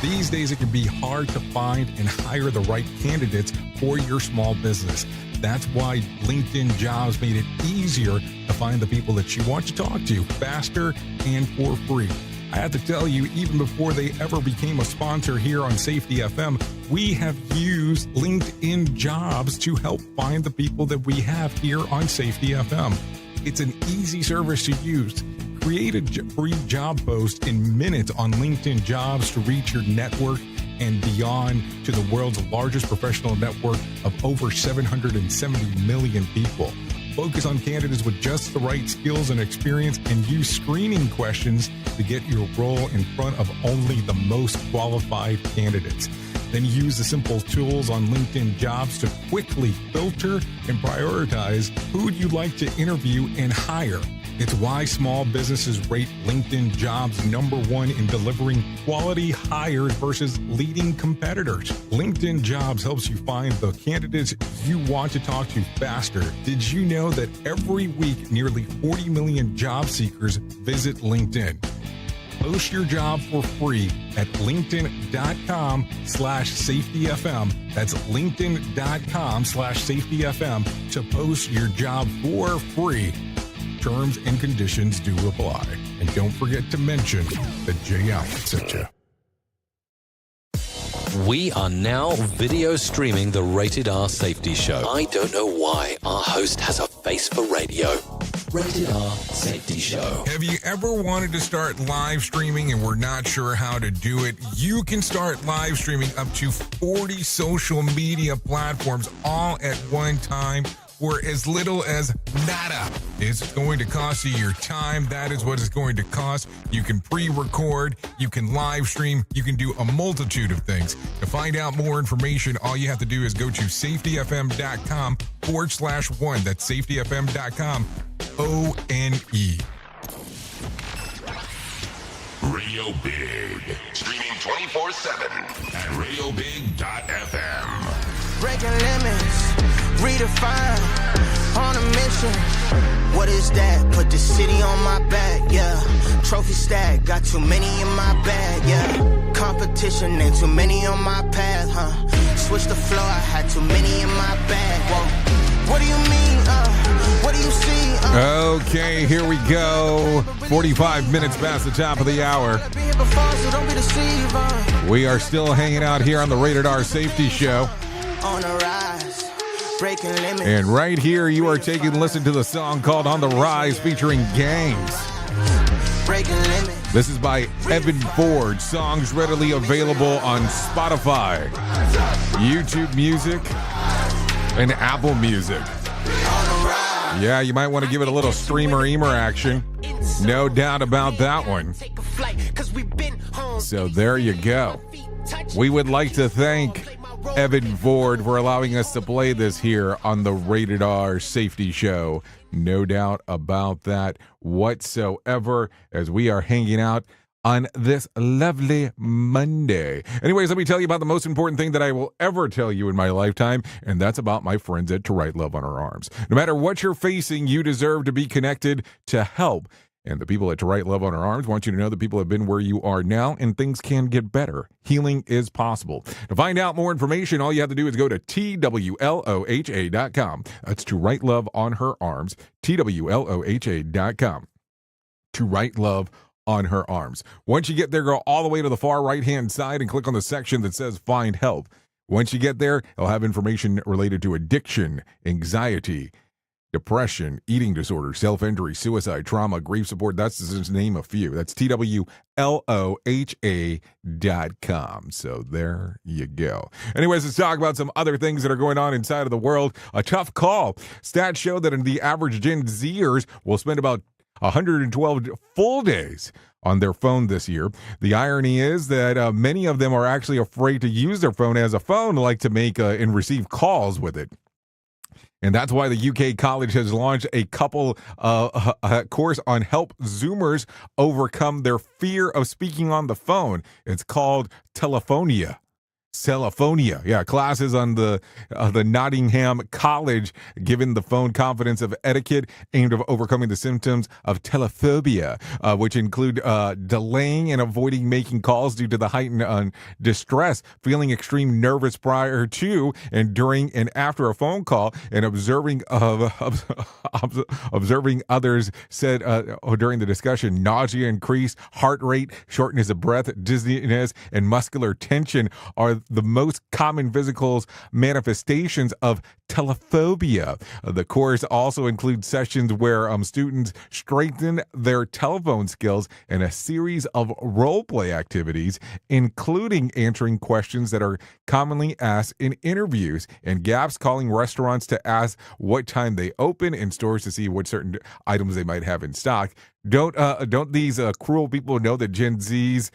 These days, it can be hard to find and hire the right candidates for your small business. That's why LinkedIn Jobs made it easier to find the people that you want to talk to faster and for free. I have to tell you, even before they ever became a sponsor here on Safety FM, we have used LinkedIn Jobs to help find the people that we have here on Safety FM. It's an easy service to use. Create a free job post in minutes on LinkedIn Jobs to reach your network and beyond to the world's largest professional network of over 770 million people. Focus on candidates with just the right skills and experience and use screening questions to get your role in front of only the most qualified candidates. Then use the simple tools on LinkedIn Jobs to quickly filter and prioritize who you'd like to interview and hire. It's why small businesses rate LinkedIn Jobs #1 in delivering quality hires versus leading competitors. LinkedIn Jobs helps you find the candidates you want to talk to faster. Did you know that every week nearly 40 million job seekers visit LinkedIn? Post your job for free at linkedin.com/safetyfm. That's linkedin.com/safetyfm to post your job for free. Terms and conditions do apply. And don't forget to mention that Jay Allen sent you. We are now video streaming the Rated R Safety Show. I don't know why our host has a face for radio. Rated R Safety Show. Have you ever wanted to start live streaming and were not sure how to do it? You can start live streaming up to 40 social media platforms all at one time for as little as nada. It's going to cost you your time. That is what it's going to cost. You can pre-record, you can live stream, you can do a multitude of things. To find out more information, all you have to do is go to safetyfm.com/one. That's safetyfm.com, ONE. Radio Big. Streaming 24/7 at radiobig.fm. Breaking limits, redefine, on a mission. What is that? Put the city on my back, yeah. Trophy stack, got too many in my bag, yeah. Competition, ain't too many on my path, huh? Switch the flow, I had too many in my bag, whoa. What do you mean, what do you see, Okay, here we go. 45 minutes past the top of the hour. We are still hanging out here on the Rated R Safety Show. On a rise, breaking limits. And right here, you are taking a listen to the song called On the Rise featuring Gangs. Breaking limits. This is by Evan Ford. Songs readily available on Spotify, YouTube Music, and Apple Music. Yeah, you might want to give it a little streamer-eamer action. No doubt about that one. So there you go. We would like to thank Evan Ford for allowing us to play this here on the Rated R Safety Show. No doubt about that whatsoever, as we are hanging out on this lovely Monday. Anyways, let me tell you about the most important thing that I will ever tell you in my lifetime, and that's about my friends at To Write Love on Our Arms. No matter what you're facing, you deserve to be connected to help. And the people at To Write Love on Our Arms want you to know that people have been where you are now, and things can get better. Healing is possible. To find out more information, all you have to do is go to TWLOHA.com. That's To Write Love on Her Arms, TWLOHA.com. To Write Love on Her Arms. Once you get there, go all the way to the far right-hand side and click on the section that says Find Help. Once you get there, it'll have information related to addiction, anxiety, depression, eating disorder, self-injury, suicide, trauma, grief support. That's just to name a few. That's TWLOHA.com. So there you go. Anyways, let's talk about some other things that are going on inside of the world. A tough call. Stats show that the average Gen Zers will spend about 112 full days on their phone this year. The irony is that many of them are actually afraid to use their phone as a phone, like to make and receive calls with it. And that's why the UK college has launched a couple course on help Zoomers overcome their fear of speaking on the phone. It's called Telephonia. Yeah, classes on the Nottingham College given the phone confidence of etiquette aimed at overcoming the symptoms of telephobia, which include delaying and avoiding making calls due to the heightened distress, feeling extreme nervous prior to and during and after a phone call, and observing others said during the discussion, nausea, increased heart rate, shortness of breath, dizziness, and muscular tension are the most common physical manifestations of telephobia. The course also includes sessions where students strengthen their telephone skills and a series of role play activities, including answering questions that are commonly asked in interviews and gaps, calling restaurants to ask what time they open, and stores to see what certain items they might have in stock. Don't these cruel people know that Gen Zs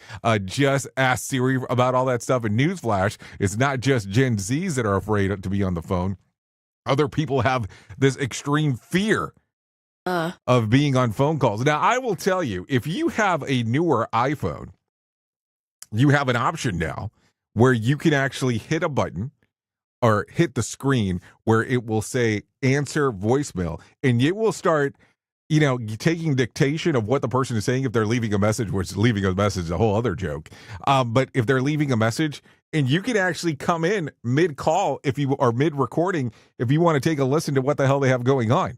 just ask Siri about all that stuff? And newsflash, it's not just Gen Zs that are afraid to be on the phone. Other people have this extreme fear of being on phone calls. Now, I will tell you, if you have a newer iPhone, you have an option now where you can actually hit a button or hit the screen where it will say answer voicemail, and it will start taking dictation of what the person is saying if they're leaving a message, which leaving a message is a whole other joke. But if they're leaving a message, and you can actually come in mid-call or mid-recording if you want to take a listen to what the hell they have going on.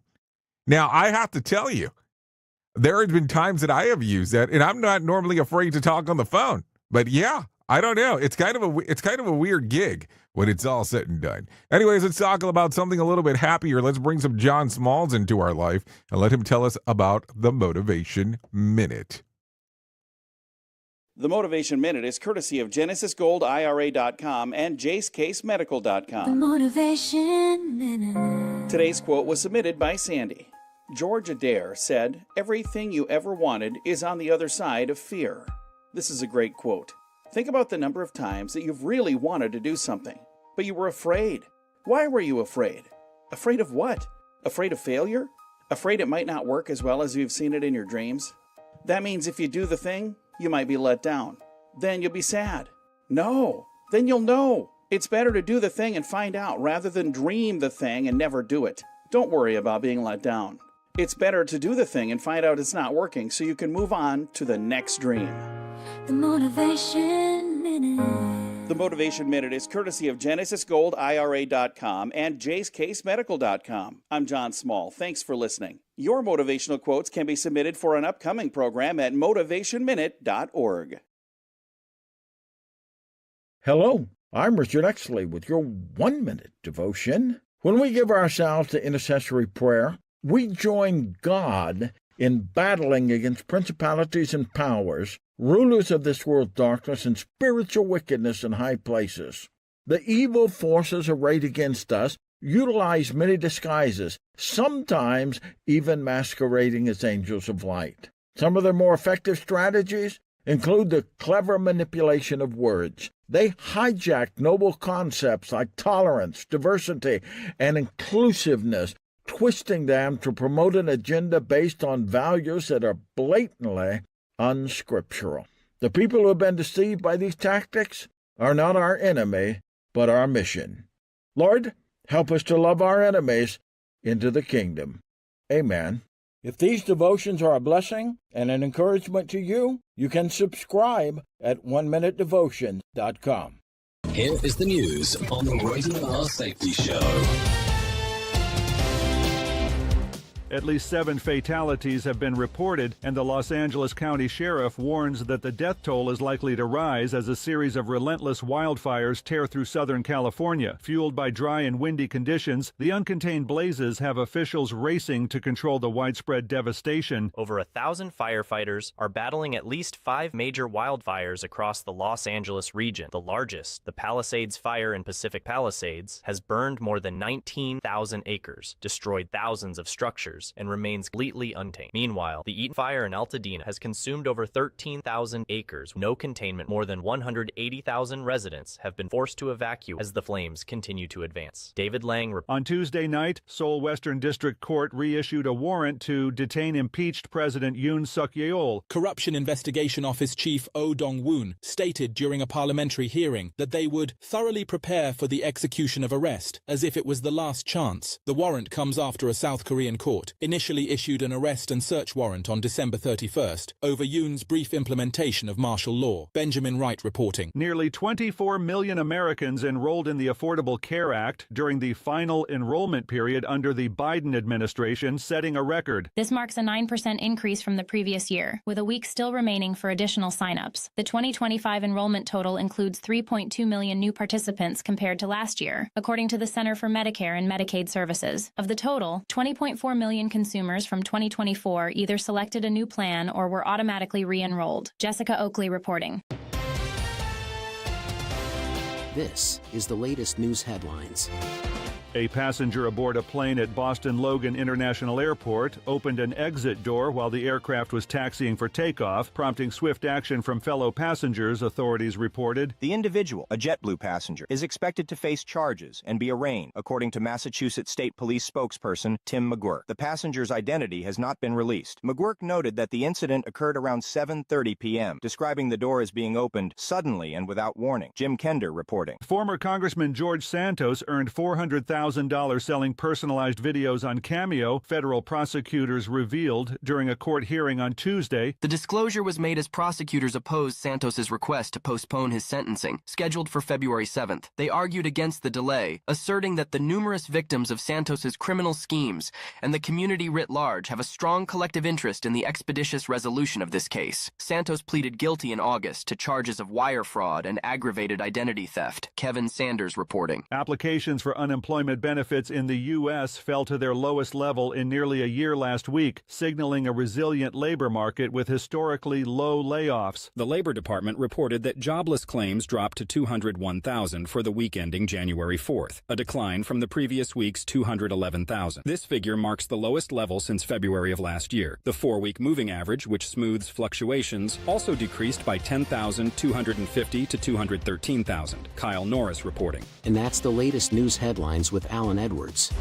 Now, I have to tell you, There have been times that I have used that, and I'm not normally afraid to talk on the phone. But yeah, I don't know. It's kind of a weird gig when it's all said and done. Anyways, let's talk about something a little bit happier. Let's bring some John Smalls into our life and let him tell us about the Motivation Minute. The Motivation Minute is courtesy of GenesisGoldIRA.com and JaceCaseMedical.com. The Motivation Minute. Today's quote was submitted by Sandy. George Adair said, "Everything you ever wanted is on the other side of fear." This is a great quote. Think about the number of times that you've really wanted to do something, but you were afraid. Why were you afraid? Afraid of what? Afraid of failure? Afraid it might not work as well as you've seen it in your dreams? That means if you do the thing, you might be let down. Then you'll be sad. No, then you'll know. It's better to do the thing and find out rather than dream the thing and never do it. Don't worry about being let down. It's better to do the thing and find out it's not working so you can move on to the next dream. The Motivation Minute. The Motivation Minute is courtesy of GenesisGoldIRA.com and JaceCaseMedical.com. I'm John Small. Thanks for listening. Your motivational quotes can be submitted for an upcoming program at motivationminute.org. Hello, I'm Richard Exley with your 1-minute devotion. When we give ourselves to intercessory prayer, we join God in battling against principalities and powers, rulers of this world's darkness, and spiritual wickedness in high places. The evil forces arrayed against us utilize many disguises, sometimes even masquerading as angels of light. Some of their more effective strategies include the clever manipulation of words. They hijack noble concepts like tolerance, diversity, and inclusiveness, twisting them to promote an agenda based on values that are blatantly unscriptural. The people who have been deceived by these tactics are not our enemy, but our mission. Lord, help us to love our enemies into the kingdom. Amen. If these devotions are a blessing and an encouragement to you, you can subscribe at oneminutedevotion.com. Here is the news on the Rated R Safety Show. At least 7 fatalities have been reported, and the Los Angeles County Sheriff warns that the death toll is likely to rise as a series of relentless wildfires tear through Southern California. Fueled by dry and windy conditions, the uncontained blazes have officials racing to control the widespread devastation. Over 1,000 firefighters are battling at least 5 major wildfires across the Los Angeles region. The largest, the Palisades Fire in Pacific Palisades, has burned more than 19,000 acres, destroyed thousands of structures, and remains completely untamed. Meanwhile, the Eaton Fire in Altadena has consumed over 13,000 acres. No containment. More than 180,000 residents have been forced to evacuate as the flames continue to advance. David Lang. On Tuesday night, Seoul Western District Court reissued a warrant to detain impeached President Yoon Suk-yeol. Corruption Investigation Office Chief Oh Dong-woon stated during a parliamentary hearing that they would thoroughly prepare for the execution of arrest, as if it was the last chance. The warrant comes after a South Korean court initially issued an arrest and search warrant on December 31st over Yoon's brief implementation of martial law. Benjamin Wright reporting. Nearly 24 million Americans enrolled in the Affordable Care Act during the final enrollment period under the Biden administration, setting a record. This marks a 9% increase from the previous year, with a week still remaining for additional signups. The 2025 enrollment total includes 3.2 million new participants compared to last year, according to the Center for Medicare and Medicaid Services. Of the total, 20.4 million consumers from 2024 either selected a new plan or were automatically re-enrolled. Jessica Oakley reporting. This is the latest news headlines. A passenger aboard a plane at Boston Logan International Airport opened an exit door while the aircraft was taxiing for takeoff, prompting swift action from fellow passengers, authorities reported. The individual, a JetBlue passenger, is expected to face charges and be arraigned, according to Massachusetts State Police spokesperson Tim McGuirk. The passenger's identity has not been released. McGuirk noted that the incident occurred around 7:30 p.m., describing the door as being opened suddenly and without warning. Jim Kender reporting. Former Congressman George Santos earned $400,000 $100,000 selling personalized videos on Cameo, federal prosecutors revealed during a court hearing on Tuesday. The disclosure was made as prosecutors opposed Santos's request to postpone his sentencing, scheduled for February 7th. They argued against the delay, asserting that the numerous victims of Santos's criminal schemes and the community writ large have a strong collective interest in the expeditious resolution of this case. Santos pleaded guilty in August to charges of wire fraud and aggravated identity theft. Kevin Sanders reporting. Applications for unemployment benefits in the U.S. fell to their lowest level in nearly a year last week, signaling a resilient labor market with historically low layoffs. The Labor Department reported that jobless claims dropped to 201,000 for the week ending January 4th, a decline from the previous week's 211,000. This figure marks the lowest level since February of last year. The 4-week moving average, which smooths fluctuations, also decreased by 10,250 to 213,000. Kyle Norris reporting. And that's the latest news headlines with Alan Edwards.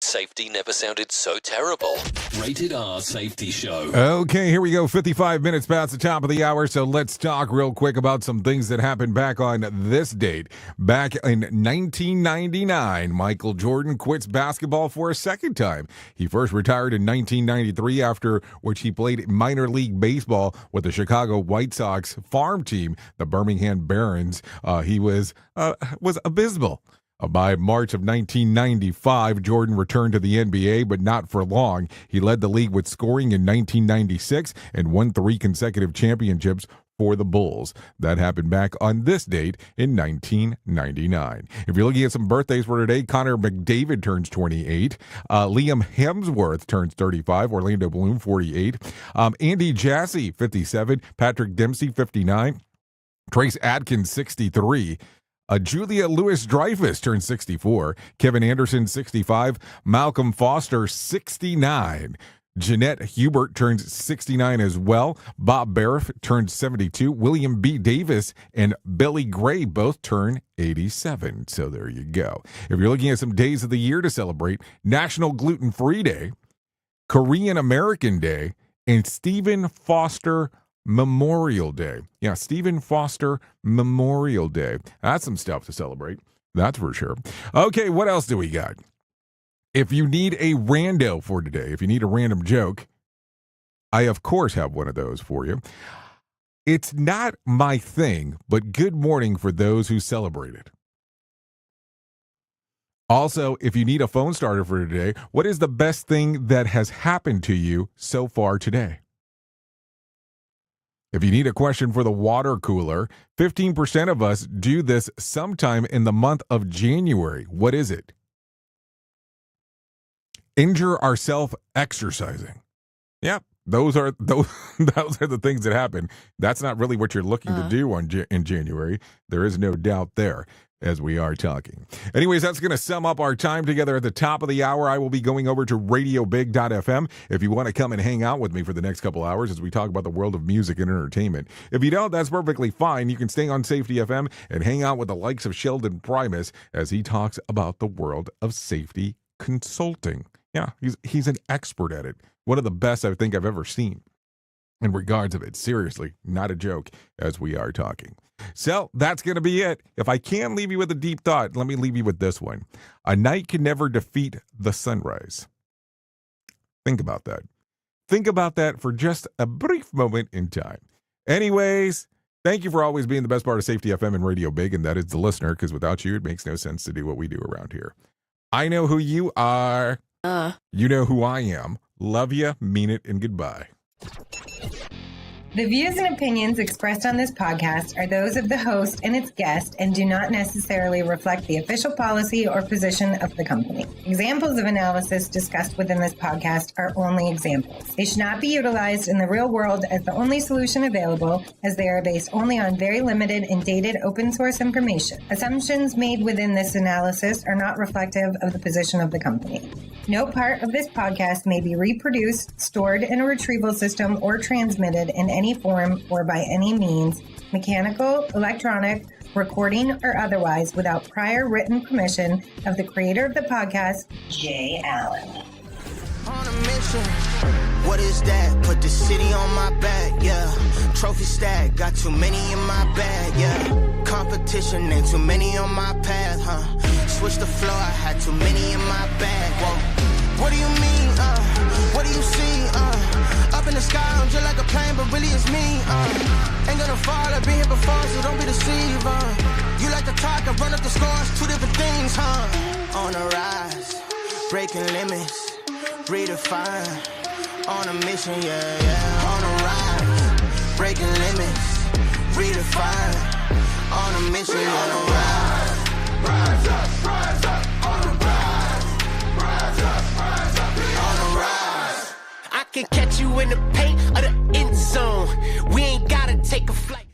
Safety never sounded so terrible. Rated R Safety Show. Okay, here we go. 55 minutes past the top of the hour, so let's talk real quick about some things that happened back on this date. Back in 1999, Michael Jordan quits basketball for a second time. He first retired in 1993, after which he played minor league baseball with the Chicago White Sox farm team, the Birmingham Barons. He was abysmal. By March of 1995, Jordan returned to the NBA, but not for long. He led the league with scoring in 1996 and won 3 consecutive championships for the Bulls. That happened back on this date in 1999. If you're looking at some birthdays for today, Connor McDavid turns 28. Liam Hemsworth turns 35. Orlando Bloom, 48. Andy Jassy, 57. Patrick Dempsey, 59. Trace Adkins, 63. Julia Louis-Dreyfus turned 64. Kevin Anderson, 65. Malcolm Foster, 69. Jeanette Hubert turns 69 as well. Bob Bariff turns 72. William B. Davis and Billy Gray both turn 87. So there you go. If you're looking at some days of the year to celebrate, National Gluten-Free Day, Korean American Day, and Stephen Foster Memorial Day. Yeah, Stephen Foster Memorial Day. That's some stuff to celebrate. That's for sure. Okay, what else do we got? If you need a rando for today, if you need a random joke, I of course have one of those for you. It's not my thing, but good morning for those who celebrate it. Also, if you need a phone starter for today, what is the best thing that has happened to you so far today? If you need a question for the water cooler, 15% of us do this sometime in the month of January. What is it? Injure ourselves exercising. Yep, those are the things that happen. That's not really what you're looking to do in January. There is no doubt there, as we are talking. Anyways, that's going to sum up our time together at the top of the hour. I will be going over to radiobig.fm if you want to come and hang out with me for the next couple hours as we talk about the world of music and entertainment. If you don't, that's perfectly fine. You can stay on Safety FM and hang out with the likes of Sheldon Primus as he talks about the world of safety consulting. Yeah, he's an expert at it. One of the best I think I've ever seen in regards of it. Seriously, not a joke, as we are talking. So that's going to be it. If I can leave you with a deep thought, let me leave you with this one. A night can never defeat the sunrise. Think about that. Think about that for just a brief moment in time. Anyways, thank you for always being the best part of Safety FM and Radio Big, and that is the listener, because without you, it makes no sense to do what we do around here. I know who you are. You know who I am. Love you, mean it, and goodbye. The views and opinions expressed on this podcast are those of the host and its guest and do not necessarily reflect the official policy or position of the company. Examples of analysis discussed within this podcast are only examples. They should not be utilized in the real world as the only solution available, as they are based only on very limited and dated open source information. Assumptions made within this analysis are not reflective of the position of the company. No part of this podcast may be reproduced, stored in a retrieval system, or transmitted in any form or by any means, mechanical, electronic, recording, or otherwise, without prior written permission of the creator of the podcast, Jay Allen. On a mission, what is that? Put the city on my back, yeah. Trophy stack, got too many in my bag, yeah. Competition, ain't too many on my path, Switch the floor, I had too many in my bag, whoa. What do you mean, what do you see, Up in the sky, I'm just like a plane, but really it's me, Ain't gonna fall, I've been here before, so don't be deceived, You like to talk, I run up the scores, two different things, On the rise, breaking limits, redefine. On a mission, yeah, on a rise, breaking limits, redefine. On a mission, on a rise, rise up, on a rise, rise up, on a rise. I can catch you in the paint of the end zone. We ain't gotta take a flight.